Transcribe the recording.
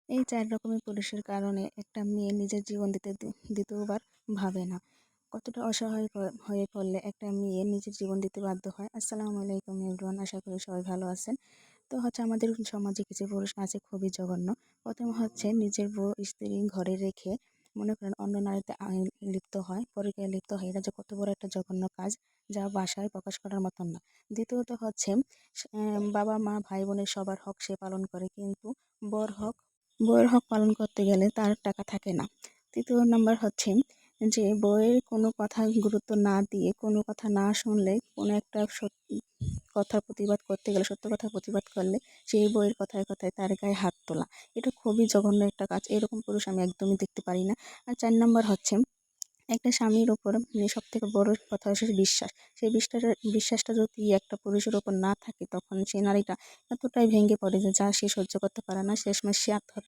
এই ৪ রকমের পুরুষের কারণে একটা মেয়ে নিজের জীবন দ্বিতীয়বার ভাবে না। কতটা অসহায় হয়ে পড়লে একটা মেয়ে নিজের জীবন দিতে বাধ্য হয়। আসসালামু আলাইকুম এভরিওয়ান, আশা করি সবাই ভালো আছেন। তো আমাদের সমাজে কিছু পুরুষ আছে খুবই জঘন্য। প্রথম নিজের বউ স্ত্রী ঘরে রেখে মনে করেন অন্য নারীতে লিপ্ত হয়, পরকীয়ায় লিপ্ত হয়। এটা যে কত বড় একটা জঘন্য কাজ, যা ভাষায় প্রকাশ করার মতন না। দ্বিতীয়ত বাবা মা ভাই বোনের সবার হক সে পালন করে, কিন্তু বর হক বউয়ের হক পালন করতে গেলে তার টাকা থাকে না। তৃতীয় নাম্বার যে বউয়ের কোনো কথা গুরুত্ব না দিয়ে, কোনো কথা না শুনলে, কোনো একটা কথার প্রতিবাদ করতে গেলে, সত্য কথার প্রতিবাদ করলে সেই বউয়ের কথায় কথায় তার গায়ে হাত তোলা। এটা খুবই জঘন্য একটা কাজ। এরকম পুরুষ আমি একদমই দেখতে পারি না। আর ৪ নাম্বার একটা স্বামীর ওপর সব থেকে বড় কথা হচ্ছে বিশ্বাস। সেই বিশ্বাসটা যদি একটা পুরুষের ওপর না থাকে, তখন সেই নারীটা এতটাই ভেঙে পড়ে যে যা সে সহ্য করতে পারে না, শেষমেশ সে আত্মহত্যা